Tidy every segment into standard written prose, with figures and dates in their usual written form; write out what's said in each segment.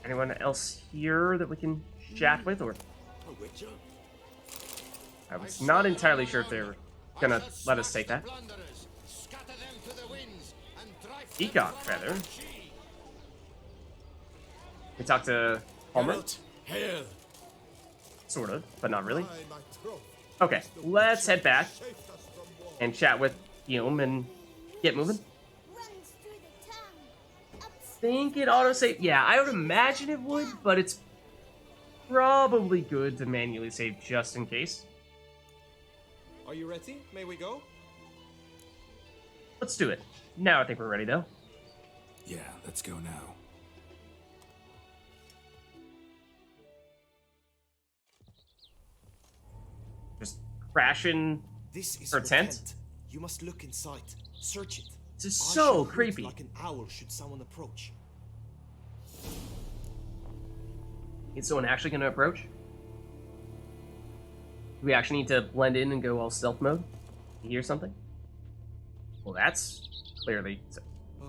Anyone else here that we can chat with, or I was not entirely sure if they were gonna let us take that. Peacock feather. We talked to Palmer. Sort of, but not really. Okay, let's head back and chat with Guillaume and get moving. Think it autosave? Yeah, I would imagine it would, but it's probably good to manually save just in case. Are you ready? May we go? Let's do it. Now I think we're ready, though. Yeah, let's go now. Just crashing This is her your tent. You must look inside. Search it. This is I so shall hoot creepy. like an owl should someone approach. Is someone actually going to approach? Do we actually need to blend in and go all stealth mode? You hear something? Well, that's clearly Oh,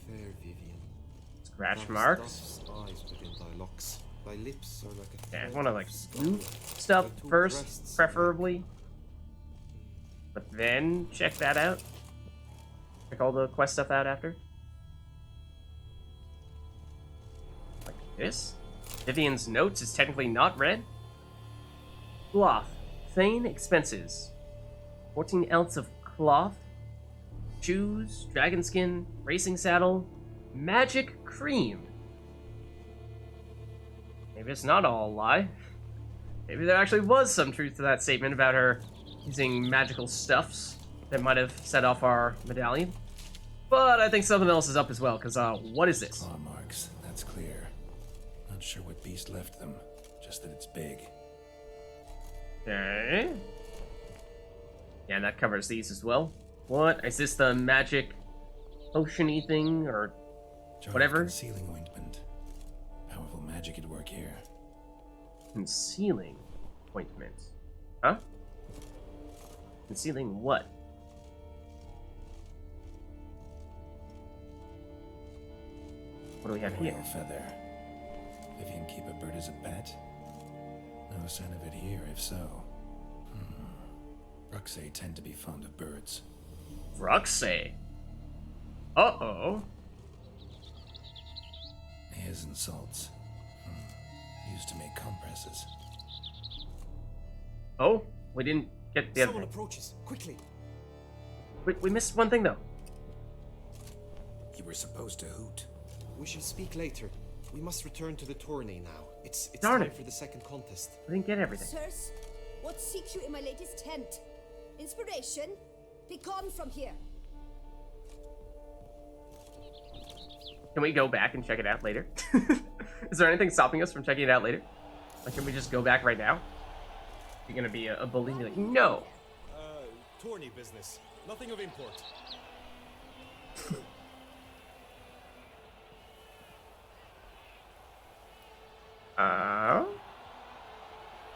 fair Vivian. scratch Thou marks. stuffest eyes within thy locks. Thy lips are like a Yeah, I thread want to of like scarlet. loot stuff Thy two first, breasts are preferably. But then check that out. Check all the quest stuff out after. Like this. Vivian's notes is technically not read. Cloth. Thane expenses. 14 ounce of cloth. Shoes. Dragon skin. Racing saddle. Magic cream. Maybe it's not all a lie. Maybe there actually was some truth to that statement about her using magical stuffs that might have set off our medallion. But I think something else is up as well, because, what is this? Claw marks, that's clear. Not sure what beast left them, just that it's big. Okay. Yeah, that covers these as well. What? Is this the magic potion-y thing, or Jar of whatever? Concealing ointment. Powerful magic at work here. Concealing ointment. Huh? Concealing what? What do we have here? Royal feather. Vivian keep a bird as a pet? No sign of it here, if so. Bruxay tend to be fond of birds. Bruxay. Uh-oh. Hairs and salts. Used to make compresses. Oh, we didn't get the other Someone thing. approaches. Quickly. We missed one thing, though. You were supposed to hoot. We shall speak later. We must return to the tourney now. It's Darn time it. for the second contest. We didn't get everything. Sirs, what seeks you in my latest tent? Inspiration? Be gone from here. Can we go back and check it out later? Is there anything stopping us from checking it out later? Like, can we just go back right now? You're gonna be a bully and be like, no! Tourney business. Nothing of import.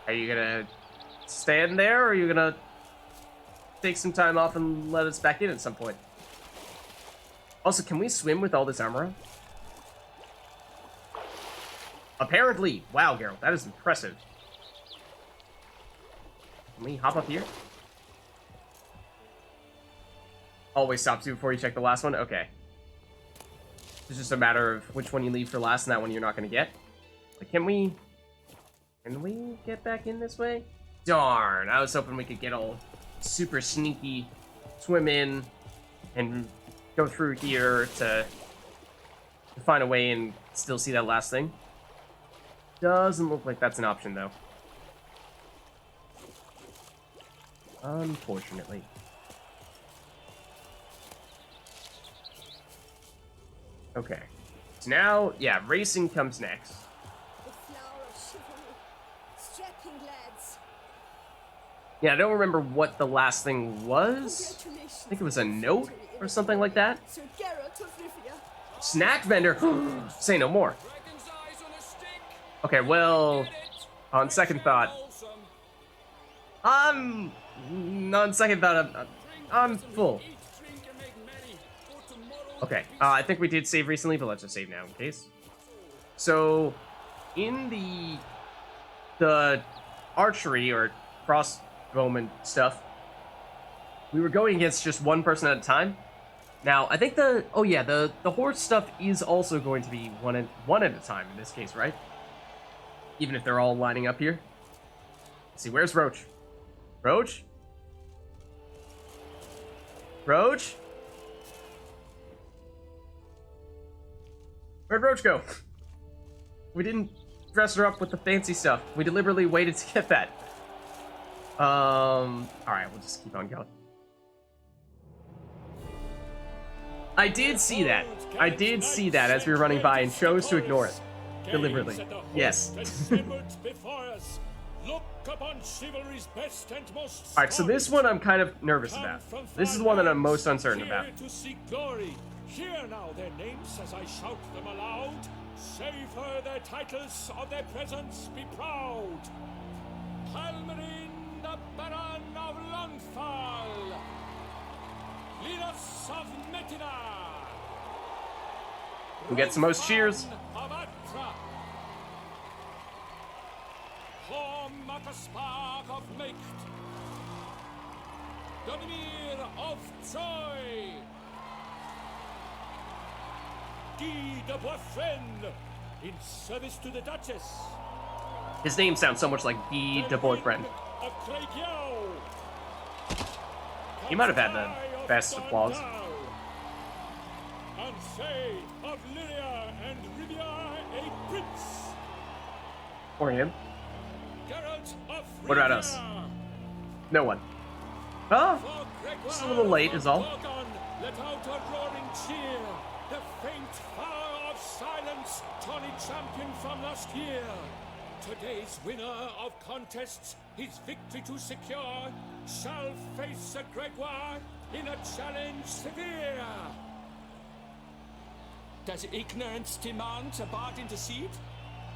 Are you gonna stand there, or are you gonna take some time off and let us back in at some point? Also, can we swim with all this armor on? Apparently. Wow, Geralt, that is impressive. Can we hop up here? Always stops you before you check the last one? Okay. It's just a matter of which one you leave for last and that one you're not going to get. Like, can we get back in this way? Darn, I was hoping we could get all super sneaky, swim in, and go through here to find a way and still see that last thing. Doesn't look like that's an option, though. Unfortunately. Okay. So now, yeah, racing comes next. The flower of chivalry. Strapping lads. Yeah, I don't remember what the last thing was. Congratulations. I think it was a note or something like that. Sir Geralt of Rivia. Snack vendor. Say no more. Okay, well, on second thought, on second thought, I'm full. Okay, I think we did save recently, but let's just save now in case. So, in the archery or crossbowman stuff, we were going against just one person at a time. Now, I think the horse stuff is also going to be one at a time in this case, right? Even if they're all lining up here. Let's see, where's Roach? Roach? Roach? Where'd Roach go? We didn't dress her up with the fancy stuff. We deliberately waited to get that. Alright, we'll just keep on going. I did see that. I did see that as we were running by and chose to ignore it. Deliberately. Yes. Alright, so this one I'm kind of nervous about. This is the one that I'm most uncertain about. Hear now their names as I shout them aloud. Savor their titles, of their presence be proud. Halmarin, the Baron of Longfall. Linus of Metina. Who gets the most cheers? Of Atra. Hormakaspark of Mecht. Donimir of Troy. Guy de Boisfriend, in service to the Duchess. His name sounds so much like Guy de Boisfriend. He might have had the best applause. ANSEIS of Lyria and Rivia, a prince. Or him. Geralt of What about us? No one. Oh, just a little late is all. Let out a roaring cheer. The faint fire of silence, Tawny champion from last year. Today's winner of contests, his victory to secure, shall face a Gregoire in a challenge severe. Does ignorance demand a bard intercede?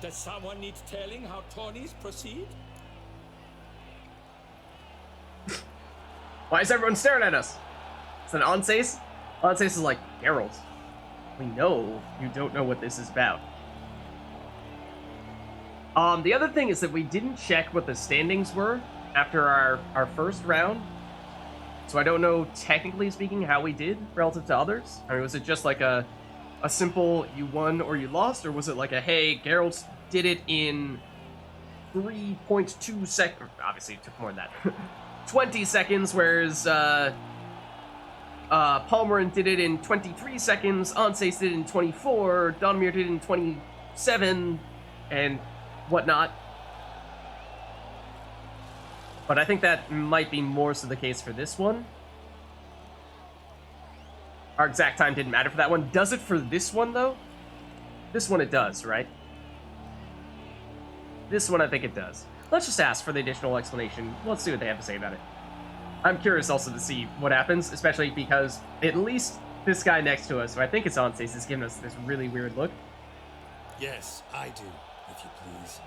Does someone need telling how Tawnies proceed? Why is everyone staring at us? Is that ANSEIS? ANSEIS is like, Geralt, we know you don't know what this is about. The other thing is that we didn't check what the standings were after our first round. So I don't know, technically speaking, how we did relative to others. I mean, was it just like a simple you won or you lost? Or was it like a, hey, Geralt did it in 3.2 seconds. Obviously, it took more than that. 20 seconds, whereas Palmerin did it in 23 seconds, ANSEIS did it in 24, Donimir did it in 27, and whatnot. But I think that might be more so the case for this one. Our exact time didn't matter for that one. Does it for this one, though? This one it does, right? This one I think it does. Let's just ask for the additional explanation. Let's see what they have to say about it. I'm curious also to see what happens, especially because at least this guy next to us, who I think it's ANSEIS, is giving us this really weird look. Yes, I do, if you please.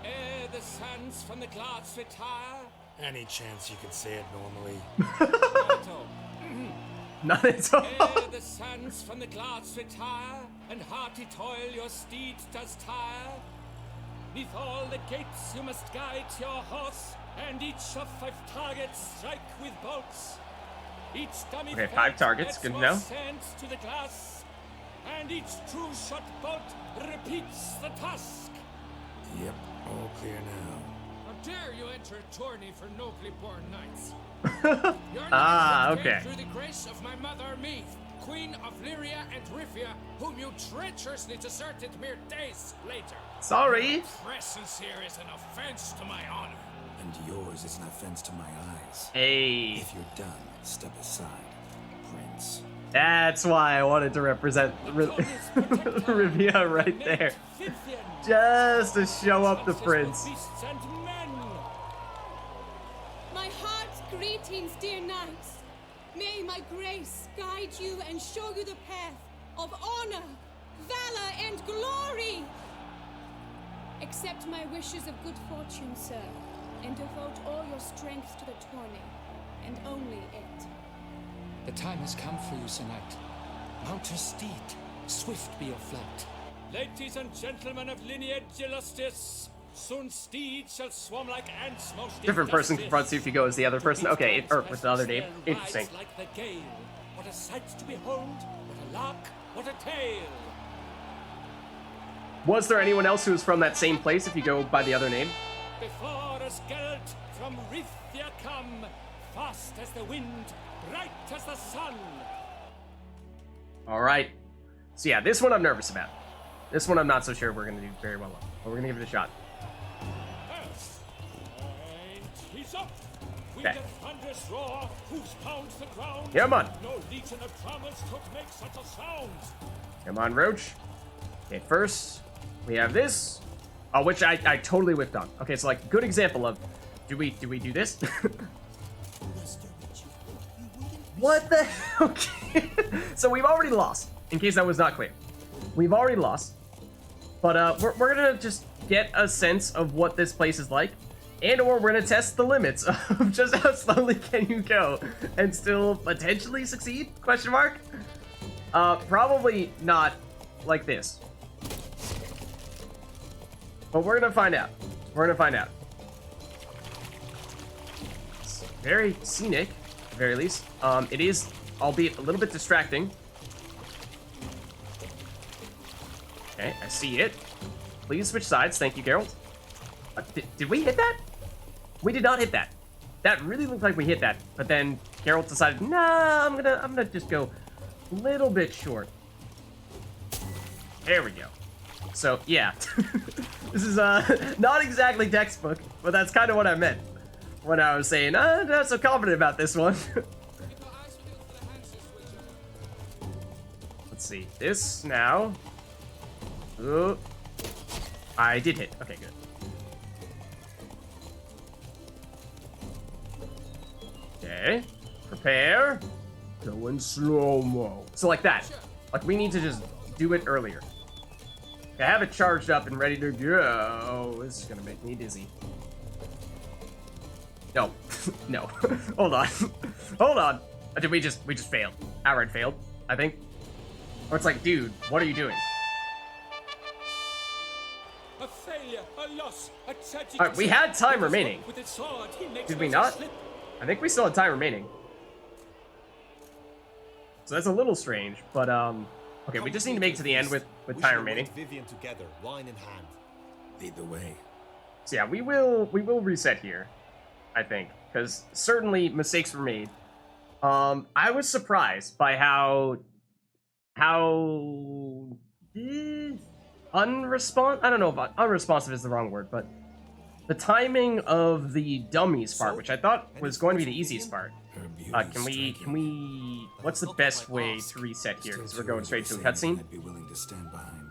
Ere the sands from the glass retire. Any chance you could say it normally? Not at all. Ere the sands from the glass retire, and hearty toil your steed does tire. Neath all the gates you must guide your horse, and each of 5 targets strike with bolts. Each dummy Okay, 5 targets, good to know. Sent to the glass, and each true shot bolt repeats the task. Yep, all clear now. How dare you enter a tourney for nobly born knights? Okay. Through the grace of my mother Meath, Queen of Lyria and Rivia, whom you treacherously deserted mere days later. Sorry. Your presence here is an offense to my honor. And yours is an offense to my eyes. Hey, If you're done, step aside, Prince. that's why I wanted to represent Rivia right there. Just to show up the prince. My heart's greetings, dear knights. May my grace guide you and show you the path of honor, valor, and glory. Accept my wishes of good fortune, sir, and devote all your strength to the tourney, and only it. The time has come for you, Sir Knight. Mount your steed, swift be your flight. Ladies and gentlemen of lineage justice, soon steeds shall swarm like ants most Different person industrious. confronts you if you go as the other person. Okay, or with the other name. Interesting. Rise like the gale. What a sight to behold! What a lark! What a tale! Was there anyone else who was from that same place if you go by the other name? Before us Geralt from Rithia come, fast as the wind, bright as the sun. All right. So yeah, this one I'm nervous about. This one I'm not so sure we're going to do very well on, but we're going to give it a shot. And he's up. With Okay. a thunderous roar, hoofs pound the ground. Come on. No legion of drummers could make such a sound. Come on, Roach. Okay, first we have this. Oh, which I totally whiffed on. Okay, so like good example of do we do this? What the hell? Okay. So we've already lost, in case that was not clear. We've already lost. But we're gonna just get a sense of what this place is like, and or we're gonna test the limits of just how slowly can you go and still potentially succeed? Question mark. Probably not like this. But we're gonna find out. We're gonna find out. It's very scenic, at the very least. It is, albeit a little bit distracting. Okay, I see it. Please switch sides. Thank you, Geralt. Did we hit that? We did not hit that. That really looked like we hit that, but then Geralt decided, nah, I'm gonna just go a little bit short. There we go. So yeah, this is not exactly textbook, but that's kind of what I meant when I was saying I'm not so confident about this one. Let's see this now. Ooh. I did hit. Okay, good. Okay, prepare. Go in slow-mo. So like that. Like we need to just do it earlier. I have it charged up and ready to go. This is gonna make me dizzy. No, no. Hold on, hold on. Did we just failed? Outright failed, I think. Or it's like, dude, what are you doing? A failure, a loss, a tragic. All right, we had time remaining. With its sword, he makes Did we matters not? slip. I think we still had time remaining. So that's a little strange, but okay, we just need to make it to the end with time remaining. Vivian together, wine in hand. Lead the way. So yeah, we will reset here, I think, because certainly mistakes were made. I was surprised by how unresponsive. I don't know if unresponsive is the wrong word, but the timing of the dummies part, which I thought was going to be the easiest part. Her beauty Can we? What's the best way to reset here? Because we're going straight to a cutscene. I'd be willing to stand behind.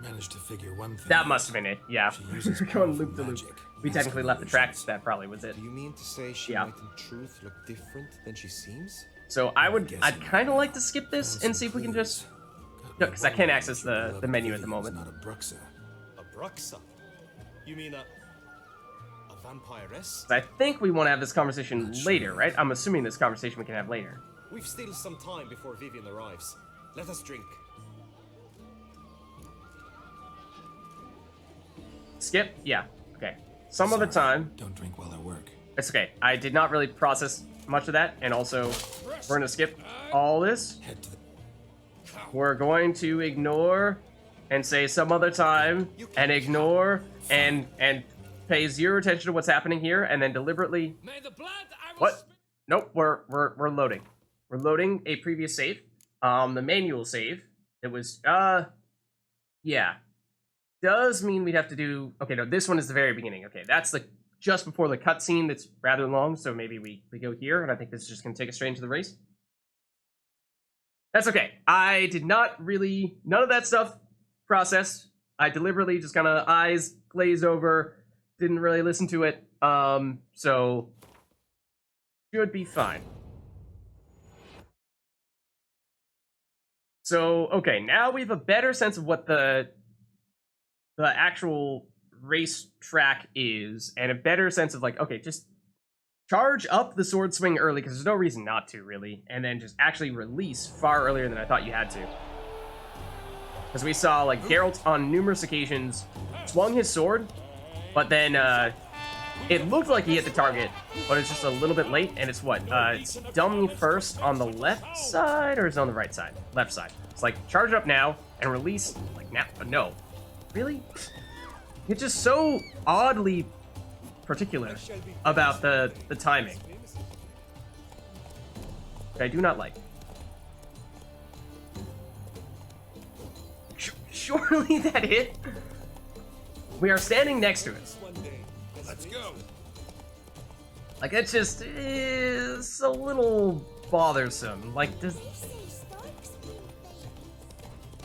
Managed to figure one thing. That must have been it. Yeah, She uses we're going powerful loop to loop. magic We as technically left the track. illusions. That probably was it. Do you mean to say she Yeah. might in truth look different than she seems? So I'd kind of like to skip this and see if we can just. No, because I can't access the menu at the moment. Not a Bruxa. A Bruxa? You mean a vampiress? I think we want to have this conversation later, right? I'm assuming this conversation we can have later. We've still some time before Vivian arrives. Let us drink. Skip? Yeah. Okay. Some other time. Don't drink while I work. It's okay. I did not really process much of that, and also we're gonna skip all this. Head to the We're going to ignore and say some other time, and ignore and pay zero attention to what's happening here, and then deliberately. May the blood I will What? spill. Nope. We're loading. We're loading a previous save. The manual save. It was yeah. Does mean we'd have to do. Okay, no. This one is the very beginning. Okay, that's the just before the cutscene. That's rather long. So maybe we go here, and I think this is just gonna take us straight into the race. That's okay. I did not really, none of that stuff processed. I deliberately just kind of eyes glazed over, didn't really listen to it. So should be fine. So, okay, now we have a better sense of what the actual race track is, and a better sense of like, okay, just charge up the sword swing early, because there's no reason not to, really, and then just actually release far earlier than I thought you had to. Because we saw, like, Geralt on numerous occasions swung his sword, but then, it looked like he hit the target, but it's just a little bit late, and it's what? It's dummy first on the left side, or is it on the right side? Left side. It's like, charge up now, and release, like, now. No. Really? It's just so oddly particular about the timing. That I do not like. Surely that hit? We are standing next to it. Let's go. Like, it just is a little bothersome. Like, does...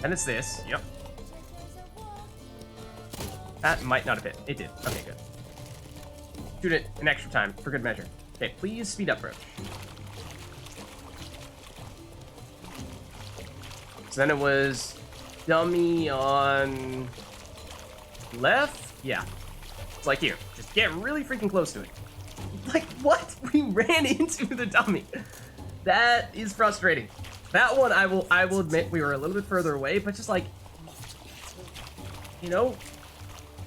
And it's this. Yep. That might not have hit. It did. Okay, good. Shoot it an extra time for good measure. Okay, please speed up, Roach. So then it was dummy on left? Yeah. It's like, here, just get really freaking close to it. Like, what? We ran into the dummy. That is frustrating. That one, I will admit, we were a little bit further away, but just like, you know,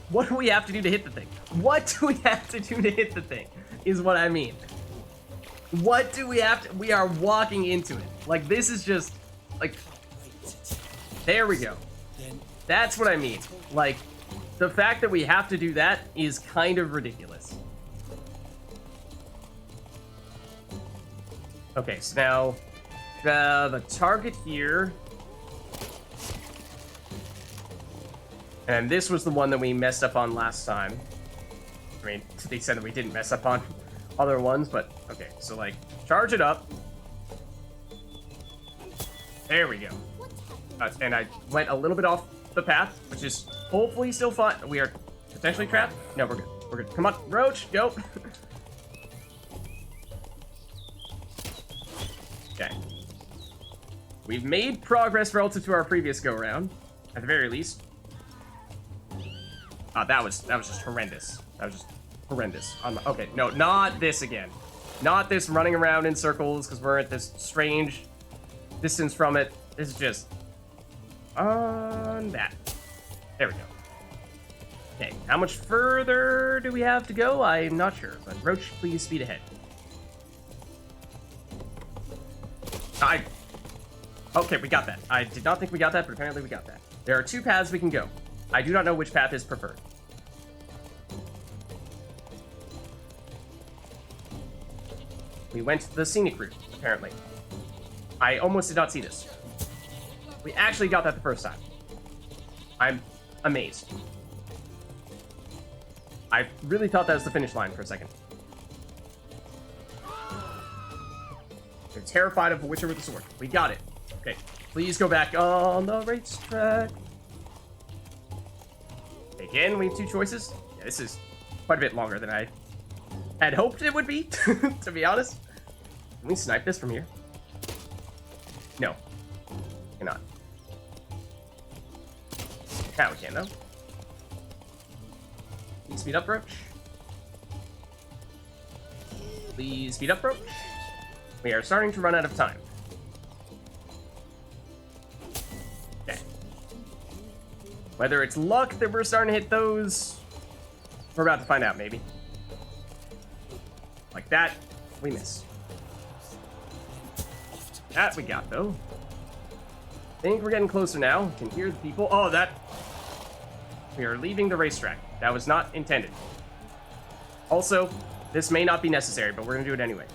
what do we have to do to hit the thing? What do we have to do to hit the thing, is what I mean. What do we have to, we are walking into it. Like, this is just, like, there we go. That's what I mean. Like, the fact that we have to do that is kind of ridiculous. Okay, so now the target here, and this was the one that we messed up on last time. I mean, to the extent that we didn't mess up on other ones, but okay, so like, charge it up. There we go. And I went a little bit off the path, which is hopefully still fine. We are potentially trapped. No, we're good. We're good. Come on, Roach, go. Okay. We've made progress relative to our previous go-around, at the very least. That was just horrendous. That was just horrendous. Okay, no, not this again. Not this running around in circles because we're at this strange distance from it. This is just on that. There we go. Okay, how much further do we have to go? I'm not sure, but Roach, please speed ahead. Okay, we got that. I did not think we got that, but apparently we got that. There are two paths we can go. I do not know which path is preferred. We went the scenic route, apparently. I almost did not see this. We actually got that the first time. I'm amazed. I really thought that was the finish line for a second. They're terrified of the Witcher with the sword. We got it. Okay, please go back on the racetrack. Again, we have two choices. Yeah, this is quite a bit longer than I had hoped it would be, to be honest. Can we snipe this from here? No. Cannot. Now we can, though. Please speed up, Roach. Please speed up, Roach. We are starting to run out of time. Okay. Whether it's luck that we're starting to hit those, we're about to find out, maybe. Like that, we miss. That we got, though. I think we're getting closer now. Can hear the people. Oh, that. We are leaving the racetrack. That was not intended. Also, this may not be necessary, but we're going to do it anyway.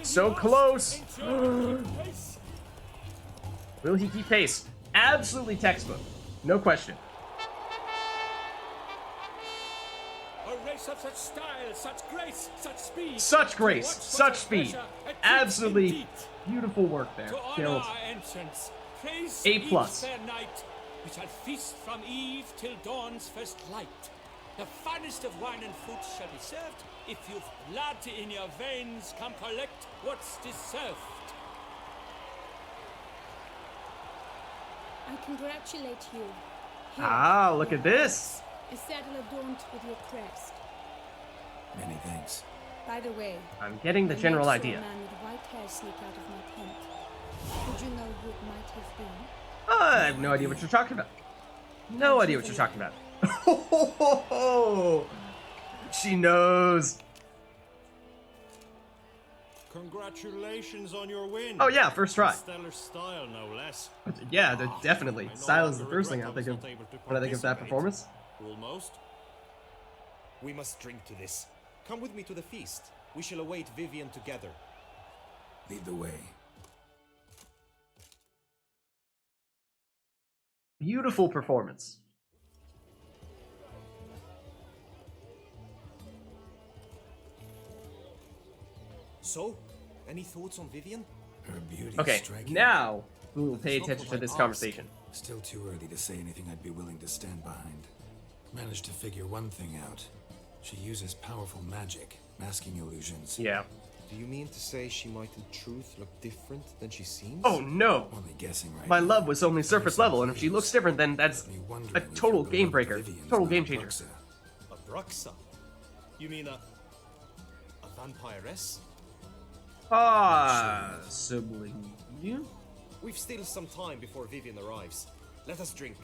So close! Will he keep pace? Absolutely textbook. No question. A race of such style, such grace, such speed. Such grace, such speed. Absolutely beautiful work there. To honor our entrance, praise A+. Eve's fair night. We shall feast from eve till dawn's first light. The finest of wine and fruit shall be served. If you've blood in your veins, come collect what's deserved. I congratulate you. Here, Ah, look at this. a saddle adorned with your crest. Many thanks. By the way, I'm getting the I general saw idea. a man with white hair sneak out of my tent. Would you know who it might have been? I have no idea what you're talking about. No idea what you're talking about. She knows. Congratulations on your win. Oh yeah, first try. Stellar style, no less. Yeah, definitely. I know Style is I the regret first thing I think of wasn't able to when I think of that participate. performance. Almost. We must drink to this. Come with me to the feast. We shall await Vivian together. Lead the way. Beautiful performance. So, any thoughts on Vivian? Her beauty Okay, is striking. now we will pay That's not attention what to this I conversation. Still too early to say anything I'd be willing to stand behind. Managed to figure one thing out. She uses powerful magic, masking illusions. Yeah. Do you mean to say she might in truth look different than she seems? Oh no! Only guessing right My now. love was only surface level, and if she looks different, then that's Me wondering a if total you're game the breaker. Vivian's Total not game changer. Bruxa. A Bruxa? You mean a vampiress? Possibly. We've still some time before Vivian arrives. Let us drink.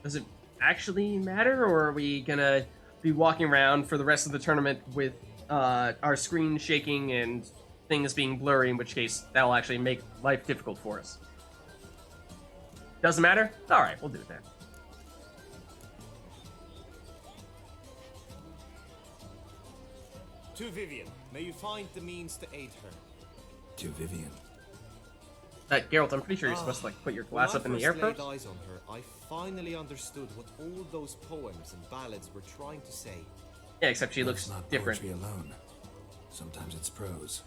Does it actually matter, or are we gonna be walking around for the rest of the tournament with our screen shaking and things being blurry, in which case that'll actually make life difficult for us? Doesn't matter? Alright, we'll do it then. To Vivian, may you find the means to aid her. To Vivian. Geralt, I'm pretty sure you're supposed to like put your glass up in the air When I first. first laid eyes on her, I finally understood what all those poems and ballads were trying to say. Yeah, except she It's looks not different. poetry alone. Sometimes it's prose.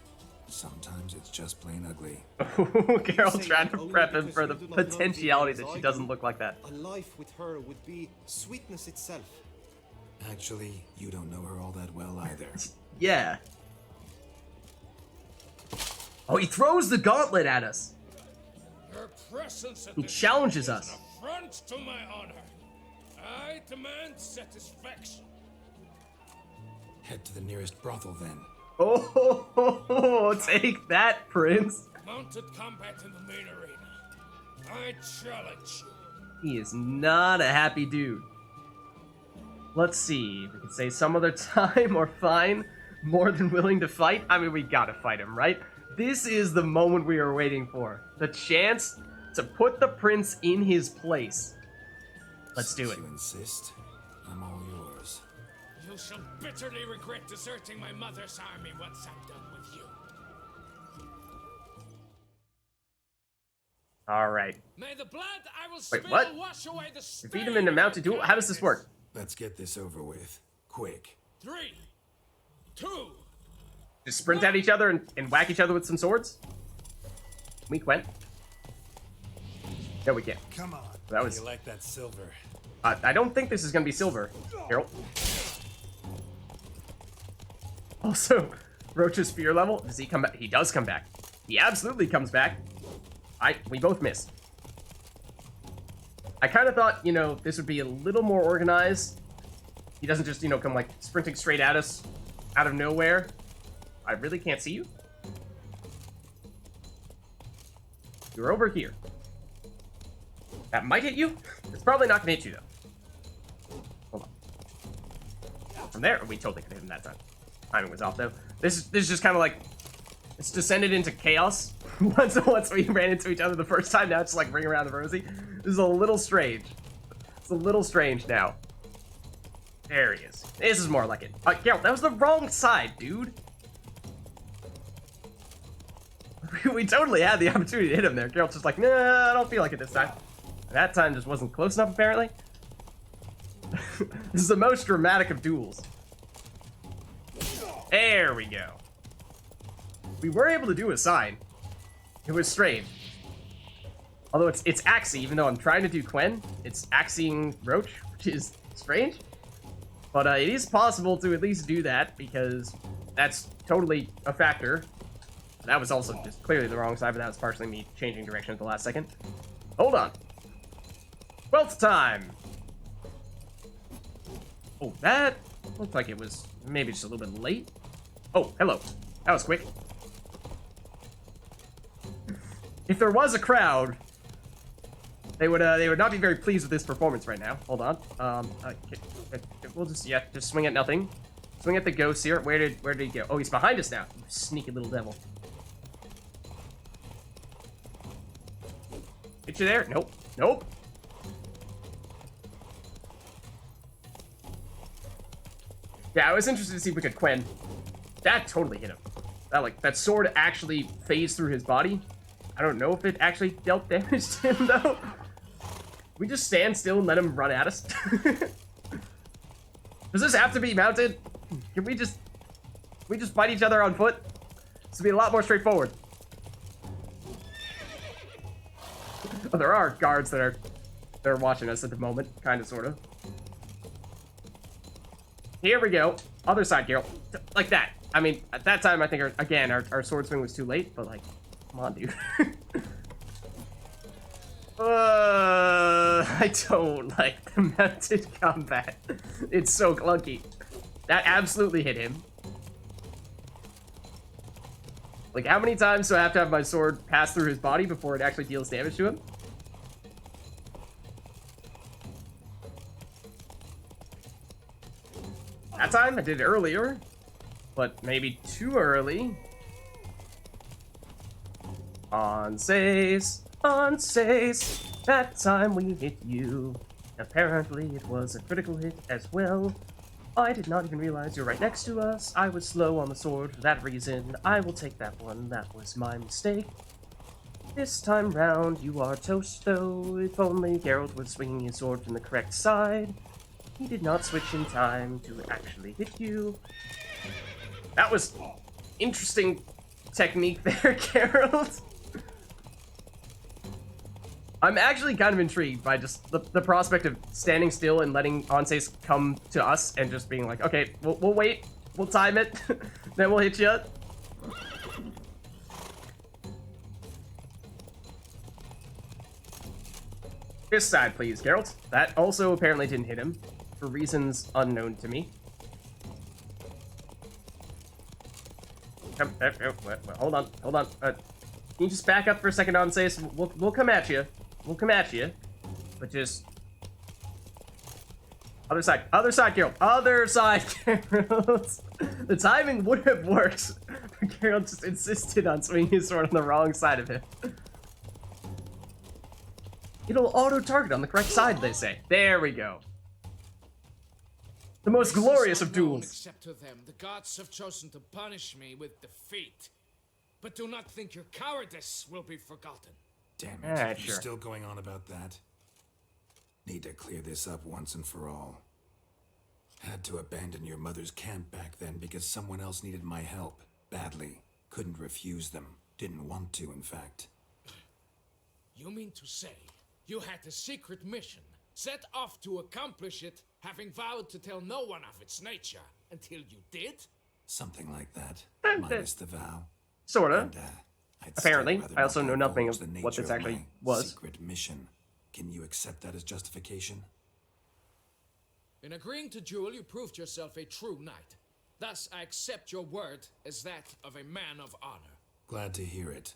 Sometimes it's just plain ugly. Geralt Say trying that to only prep him because for you the do not know potentiality Vivian that as she I doesn't do. look like that. A life with her would be sweetness itself. Actually, you don't know her all that well either. Yeah. Oh, he throws the gauntlet at us. Your presence at He this challenges feast is us. an affront to my honor. I demand satisfaction. Head to the nearest brothel then. Oh, take that, Prince. Mounted combat in the main arena. I challenge you. He is not a happy dude. Let's see. We could say some other time or fine. More than willing to fight. I mean, we gotta fight him, right? This is the moment we are waiting for. The chance to put the prince in his place. Let's do Since it. you insist, I'm all yours. You shall bitterly regret deserting my mother's army once I'm done with you. Alright. May the blood I will Wait, spill what? wash away the stain. Defeat him in a mounted duel? How does this work? Let's get this over with. Quick. 3, 2. Just sprint at each other and whack each other with some swords? We went. No, we can't. Come on. That was. You like that silver? I don't think this is gonna be silver, Geralt. Also, Roach's fear level. Does he come back? He does come back. He absolutely comes back. We both missed. I kind of thought, you know, this would be a little more organized. He doesn't just, you know, come like sprinting straight at us out of nowhere. I really can't see you. You're over here. That might hit you. It's probably not gonna hit you though. Hold on. From there, we totally could hit him that time. Timing was off though. This is just kind of like it's descended into chaos. once we ran into each other the first time, now it's just like ring around the rosy. This is a little strange. It's a little strange now. There he is. This is more like it. Geralt, that was the wrong side, dude. We totally had the opportunity to hit him there. Geralt's just like, nah, I don't feel like it this time. That time just wasn't close enough, apparently. This is the most dramatic of duels. There we go. We were able to do a sign. It was strange. Although it's Axie, even though I'm trying to do Quen, it's Axieing Roach, which is strange. But it is possible to at least do that, because that's totally a factor. That was also just clearly the wrong side, but that was partially me changing direction at the last second. Hold on. 12th time! Oh, that looked like it was maybe just a little bit late. Oh, hello. That was quick. If there was a crowd, they would not be very pleased with this performance right now. Hold on. We'll just swing at nothing. Swing at the ghost here. Where did he go? Oh, he's behind us now. You sneaky little devil. Get you there? Nope. Nope. Yeah, I was interested to see if we could Quen. That totally hit him. That sword actually phased through his body. I don't know if it actually dealt damage to him though. We just stand still and let him run at us. Does this have to be mounted? Can we just fight each other on foot? This would be a lot more straightforward. Oh, there are guards that are watching us at the moment, kind of, sort of. Here we go. Other side, Geralt. Like that. I mean, at that time, I think, our sword swing was too late, but, like, come on, dude. I don't like the mounted combat. It's so clunky. That absolutely hit him. Like, how many times do I have to have my sword pass through his body before it actually deals damage to him? That time, I did it earlier, but maybe too early. ANSEIS, ANSEIS, that time we hit you. Apparently it was a critical hit as well. I did not even realize you were right next to us. I was slow on the sword for that reason. I will take that one. That was my mistake. This time round, you are toast though. If only Geralt was swinging his sword from the correct side. He did not switch in time to actually hit you. That was interesting technique there, Geralt. I'm actually kind of intrigued by just the prospect of standing still and letting ANSEIS come to us and just being like, okay, we'll wait, we'll time it, then we'll hit you. This side, please, Geralt. That also apparently didn't hit him, for reasons unknown to me. Come, hold on. Can you just back up for a second, ANSEIS? We'll come at you. We'll come at you, but just other side, Geralt, other side, Geralt. The timing would have worked, but Geralt just insisted on swinging his sword on the wrong side of him. It'll auto-target on the correct side, they say. There we go. The most glorious of duels. Except to them, the gods have chosen to punish me with defeat. But do not think your cowardice will be forgotten. Damn it, sure. You're still going on about that? Need to clear this up once and for all. Had to abandon your mother's camp back then because someone else needed my help, badly. Couldn't refuse them. Didn't want to, in fact. You mean to say you had a secret mission, set off to accomplish it, having vowed to tell no one of its nature, until you did? Something like that, minus the vow. Sorta. And, Apparently, I'd still rather I also not know nothing divulge of the what this nature of actually my was. Secret mission. Can you accept that as justification? In agreeing to duel, you proved yourself a true knight. Thus, I accept your word as that of a man of honor. Glad to hear it.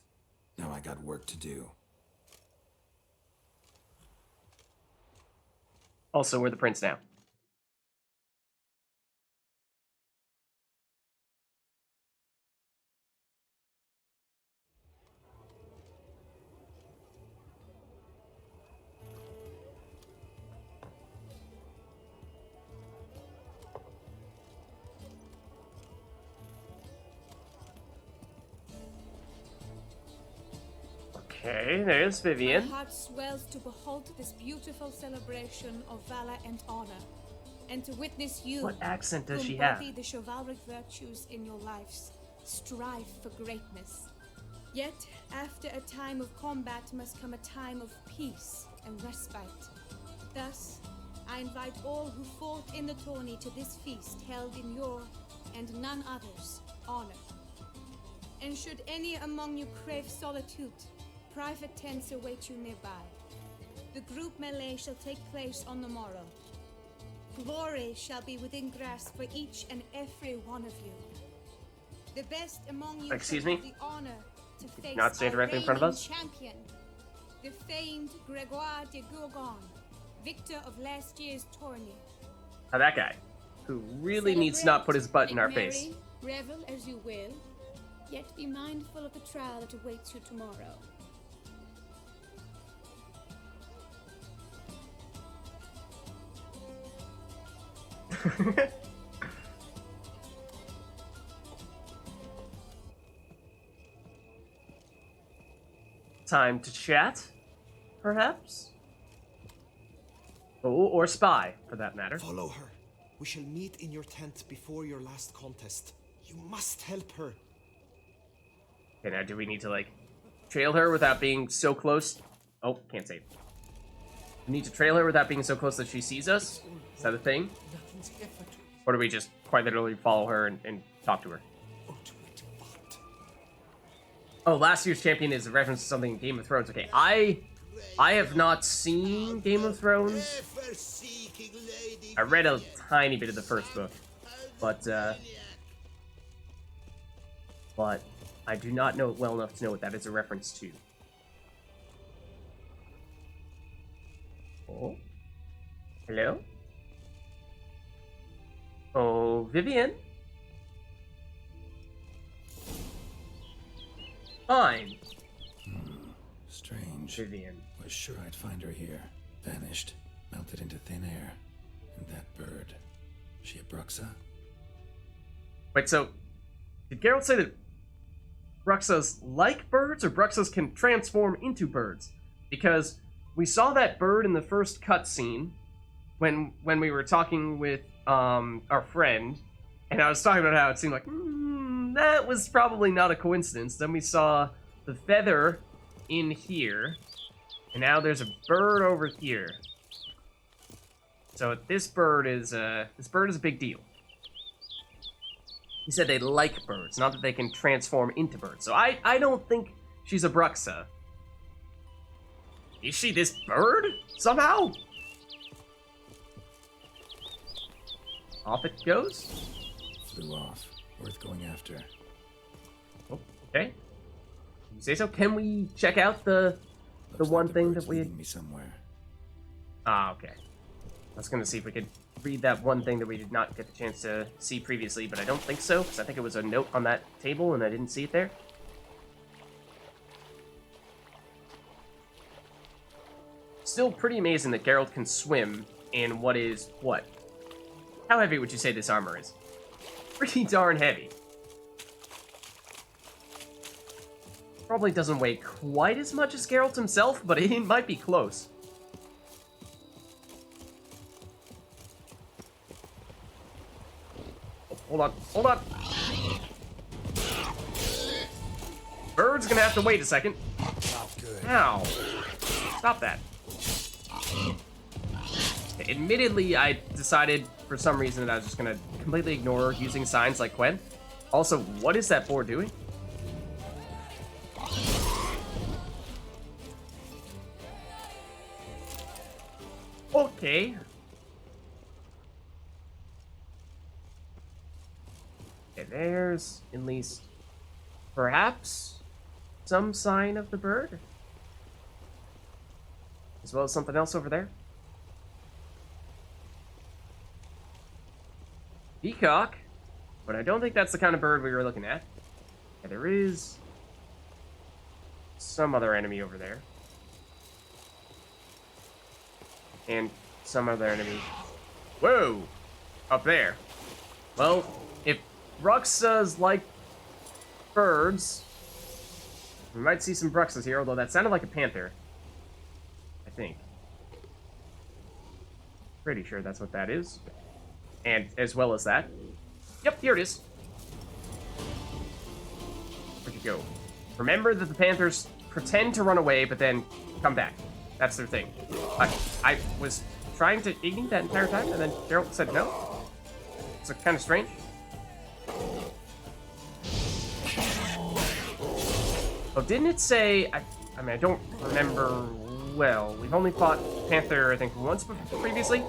Now I got work to do. Also, we're the prince now. Okay, there's Vivian. My heart swells to behold this beautiful celebration of valor and honor, and to witness you, What accent does who she have? embody the chivalric virtues in your lives, strive for greatness. Yet, after a time of combat must come a time of peace and respite. Thus, I invite all who fought in the tourney to this feast held in your, and none other's, honor. And should any among you crave solitude, private tents await you nearby. The group melee shall take place on the morrow. Glory shall be within grasp for each and every one of you. The best among you Excuse shall me? have the honor to face not stand our directly in front of reigning us? champion, the famed Gregoire de Gourgon, victor of last year's tourney. Now that guy, who really needs to not put his butt in our Make merry, face. revel as you will, yet be mindful of the trial that awaits you tomorrow. Time to chat, perhaps? Oh, or spy, for that matter. Follow her. We shall meet in your tent before your last contest. You must help her. Okay, now do we need to, like, trail her without being so close? Oh, can't save. We need to trail her without being so close that she sees us? Is that a thing? Nothing's effort. Or do we just quite literally follow her and talk to her? Ultimate what? Oh, last year's champion is a reference to something in Game of Thrones. Okay, I have not seen Game of Thrones. I read a tiny bit of the first book, but I do not know it well enough to know what that is a reference to. Oh, hello. Oh, Vivian. Fine. Strange. Vivian. Was sure I'd find her here. Vanished. Melted into thin air. And that bird. She a Bruxa? Wait, so did Geralt say that Bruxas like birds, or Bruxas can transform into birds? Because we saw that bird in the first cutscene when we were talking with our friend, and I was talking about how it seemed like that was probably not a coincidence. Then we saw the feather in here, and now there's a bird over here. So this bird is a big deal. He said they like birds, not that they can transform into birds. So I don't think she's a Bruxa. Is she this bird? Somehow? Off it goes? Flew off. Worth going after. Oh, okay. You say so? Can we check out the Looks one like thing bird's that we... leading me somewhere. Ah, okay. I was gonna see if we could read that one thing that we did not get the chance to see previously, but I don't think so, because I think it was a note on that table and I didn't see it there. Still pretty amazing that Geralt can swim in what is, what? How heavy would you say this armor is? Pretty darn heavy. Probably doesn't weigh quite as much as Geralt himself, but it might be close. Hold on, hold on. Bird's gonna have to wait a second. Not good. Ow. Stop that. Admittedly, I decided for some reason that I was just gonna completely ignore using signs like Quen. Also, what is that boar doing? Okay. Okay, there's at least perhaps some sign of the bird. As well as something else over there. Peacock, but I don't think that's the kind of bird we were looking at. Yeah, there is some other enemy over there. And some other enemy. Whoa! Up there. Well, if Bruxas like birds, we might see some Bruxas here, although that sounded like a panther. I think. Pretty sure that's what that is. And as well as that. Yep, here it is. Where'd you go? Remember that the panthers pretend to run away, but then come back. That's their thing. I was trying to ignite that entire time, and then Geralt said no. It's kind of strange. Oh, didn't it say... I mean, I don't remember well. We've only fought Panther, I think, once previously.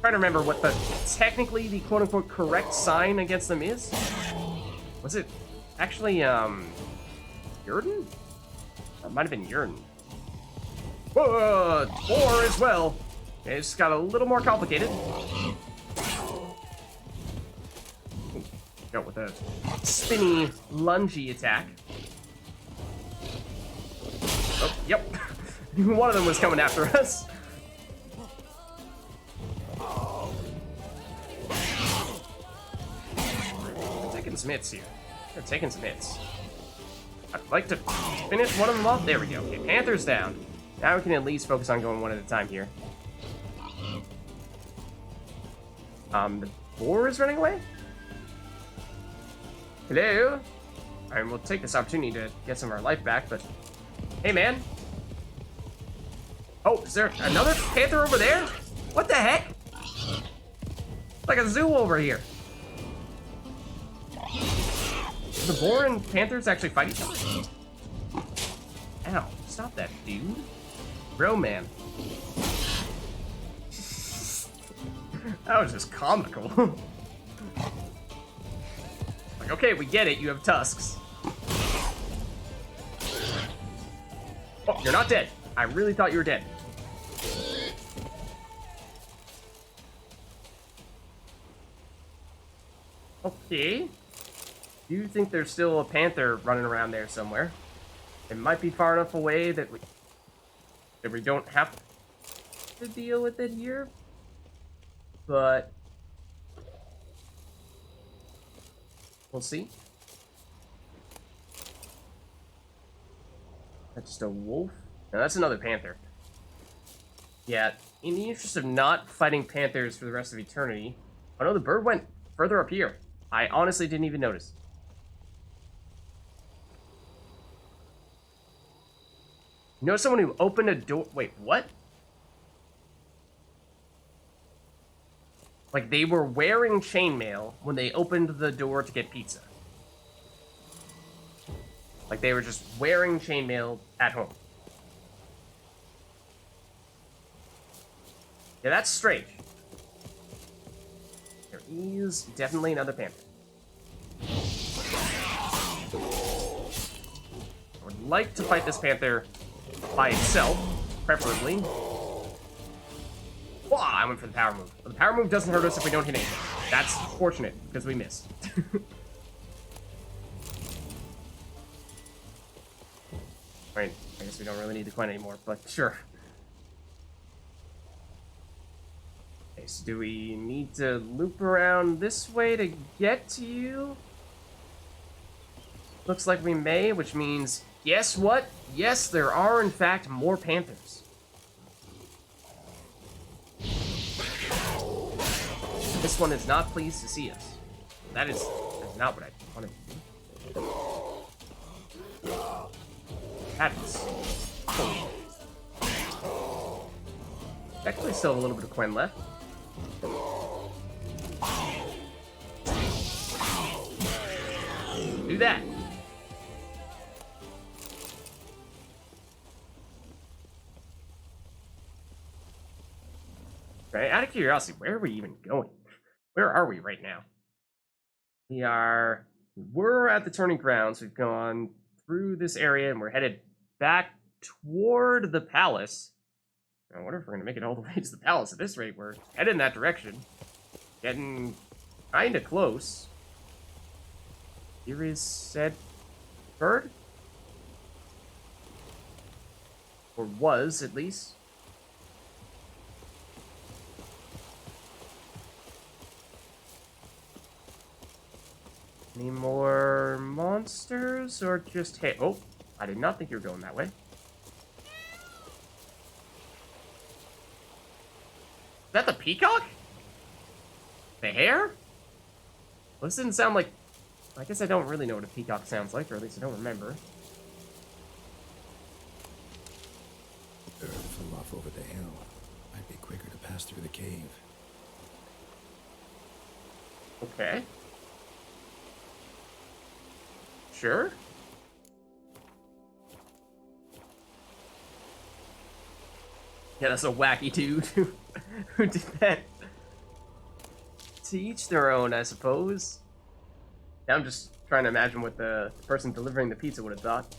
trying to remember what technically the quote-unquote correct sign against them is. Was it actually, Jurden? It might have been Jurden. Whoa, four as well. Okay, it's got a little more complicated. Go with a spinny, lungy attack. Oh, yep. One of them was coming after us. We're taking some hits here. We're taking some hits. I'd like to finish one of them off. There we go. Okay, Panther's down. Now we can at least focus on going one at a time here. The boar is running away? Hello? Alright, we'll take this opportunity to get some of our life back, but... Hey, man. Oh, is there another panther over there? What the heck? Like a zoo over here. Do the boar and panthers actually fight each other? Ow, stop that, dude. Bro, man. That was just comical. Like, okay, we get it, you have tusks. Oh, you're not dead. I really thought you were dead. Okay. Do you think there's still a panther running around there somewhere? It might be far enough away that we don't have to deal with it here. But we'll see. That's just a wolf. No, that's another panther. Yeah, in the interest of not fighting panthers for the rest of eternity. Oh no, the bird went further up here. I honestly didn't even notice. You know someone who opened a door? Wait, what? Like, they were wearing chainmail when they opened the door to get pizza. Like, they were just wearing chainmail at home. Yeah, that's strange. There is definitely another panther. I would like to fight this panther by itself, preferably. Wow, I went for the power move. But the power move doesn't hurt us if we don't hit anything. That's fortunate, because we missed. I mean, I guess we don't really need the coin anymore, but sure. Okay, so do we need to loop around this way to get to you? Looks like we may, which means, guess what? Yes, there are, in fact, more panthers. This one is not pleased to see us. That is not what I wanted to do. That is... Oh. Actually, still have a little bit of Quen left. Do that. Right, out of curiosity, where are we even going? Where are we right now? We're at the turning grounds. We've gone through this area and we're headed back toward the palace. I wonder if we're gonna make it all the way to the palace. At this rate, we're headed in that direction. Getting kinda close. Here is said bird? Or was, at least. Any more monsters, or just... Hey, oh, I did not think you were going that way. Is that the peacock? The hare? Well, this didn't sound like... I guess I don't really know what a peacock sounds like, or at least I don't remember. The bird flew off over the hill. Might be quicker to pass through the cave. Okay. Sure. Yeah, that's a wacky dude who did that. To each their own, I suppose. Yeah, I'm just trying to imagine what the person delivering the pizza would have thought.